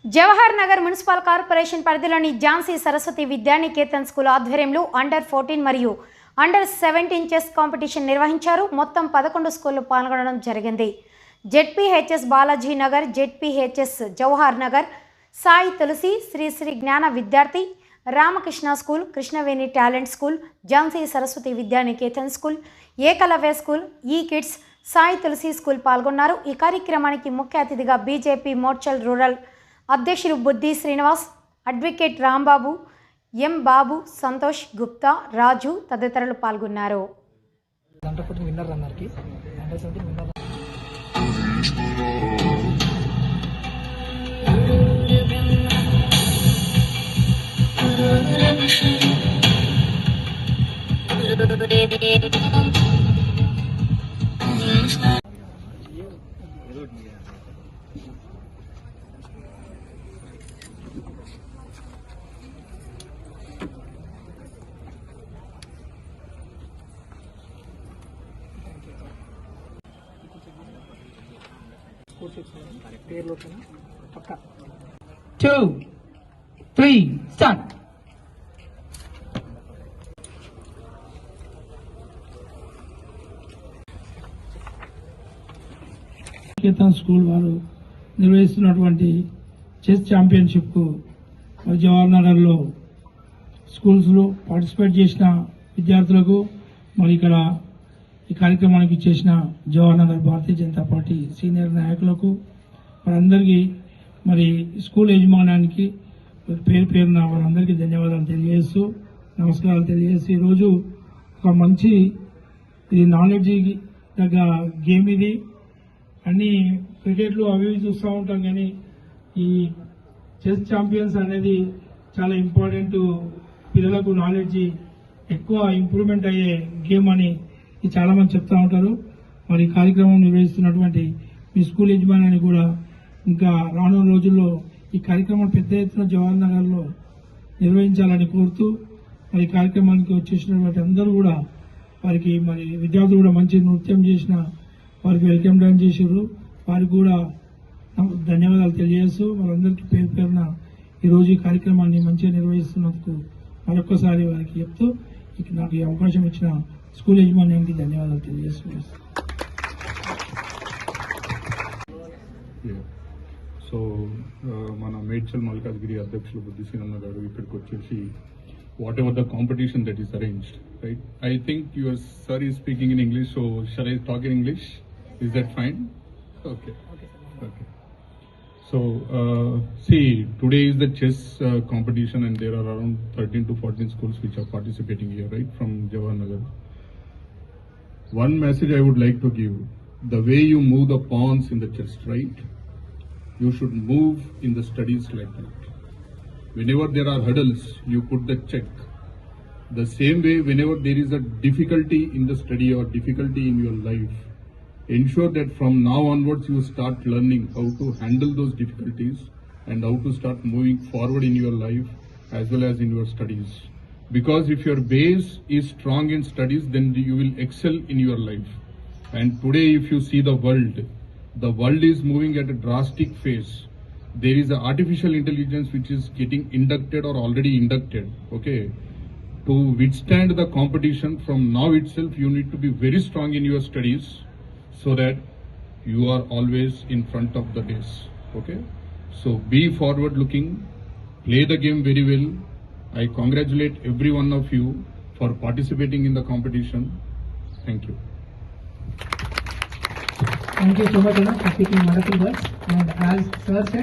Jawahar Nagar municipal corporation పరిధిలోని Jhansi Saraswati Vidyaniketan school ఆధ్వర్యంలో అండర్-14 మరియు అండర్-17 చెస్ కాంపిటీషన్ నిర్వహించారు. మొత్తం 11 స్కూళ్లు పాల్గొనడం జరిగింది. ZPHS Balaji Nagar, ZPHS Jawahar Nagar, Sai Tulasi, Sri Jnana Vidyarthi, Ramakrishna school, Krishnaveni talent school, Jhansi Saraswati Vidyaniketan school, Ekalavya school, ఈ కిడ్స్, సాయి తులసి స్కూల్ పాల్గొన్నారు. ఈ కార్యక్రమానికి ముఖ్య అతిథిగా బీజేపీ మోర్చల్ రూరల్ అధ్యక్షులు బుద్ధి శ్రీనివాస్, అడ్వకేట్ రాంబాబు, ఎం బాబు, సంతోష్, గుప్తా, రాజు తదితరులు పాల్గొన్నారు. Two, three, start. Ketan school వారు నిర్వహిస్తున్నటువంటి చెస్ ఛాంపియన్షిప్కు జవహర్ నగర్లో స్కూల్స్లో పార్టిసిపేట్ చేసిన విద్యార్థులకు మరి ఇక్కడ ఈ కార్యక్రమానికి చేసిన జవహర్ నగర్ భారతీయ జనతా పార్టీ సీనియర్ నాయకులకు వారందరికీ మరి స్కూల్ యజమానానికి పేరు పేరున వారందరికీ ధన్యవాదాలు తెలియజేస్తూ నమస్కారాలు తెలియజేస్తూ ఈరోజు ఒక మంచి ఇది నాలెడ్జ్కి తగ్గ గేమ్ ఇది. అన్ని క్రికెట్లు అవి చూస్తూ ఉంటాం కానీ ఈ చెస్ ఛాంపియన్స్ అనేది చాలా ఇంపార్టెంట్, పిల్లలకు నాలెడ్జ్ ఎక్కువ ఇంప్రూవ్మెంట్ అయ్యే గేమ్ అని చాలా మంది చెప్తా ఉంటారు. మరి కార్యక్రమం నిర్వహిస్తున్నటువంటి మీ స్కూల్ యజమానాన్ని కూడా ఇంకా రానున్న రోజుల్లో ఈ కార్యక్రమం పెద్ద ఎత్తున జవహర్ నగర్లో నిర్వహించాలని కోరుతూ మరి కార్యక్రమానికి వచ్చేసినటువంటి అందరూ కూడా వారికి మరి విద్యార్థులు కూడా మంచి నృత్యం చేసిన వారికి వెల్కమ్ డాన్స్ చేశారు. వారికి కూడా ధన్యవాదాలు తెలియజేస్తూ వాళ్ళందరికీ పేరు పేరున ఈరోజు ఈ కార్యక్రమాన్ని మంచిగా నిర్వహిస్తున్నందుకు మరొక్కసారి వారికి చెప్తూ నాకు ఈ అవకాశం ఇచ్చిన స్కూల్ యజమాన్యానికి ధన్యవాదాలు తెలియజేస్తున్నాను. సో మన మేడ్చల్ మల్కాజ్గిరి అధ్యక్షులు బుద్ధి శ్రీనన్న గారు ఇక్కడికి వచ్చేసి what ever the competition that is arranged, right? I think your sir is speaking in English, so shall I talk in English? Is that fine? Okay. So, see, today is the chess competition and there are around 13 to 14 schools which are participating here, right, from Jawahar Nagar. One message I would like to give, the way you move the pawns in the chess, right, you should move in the studies like that. Whenever there are hurdles, you put the check. The same way, whenever there is a difficulty in the study or difficulty in your life, ensure that from now onwards you start learning how to handle those difficulties and how to start moving forward in your life as well as in your studies. Because if your base is strong in studies, then you will excel in your life. And today if you see the world is moving at a drastic phase. There is an artificial intelligence which is getting inducted or already inducted. Okay. To withstand the competition from now itself, you need to be very strong in your studies, so that you are always in front of the base. Okay, so be forward looking, play the game very well. I congratulate every one of you for participating in the competition. Thank you. Thank you so much for speaking wonderful words. And as sir said,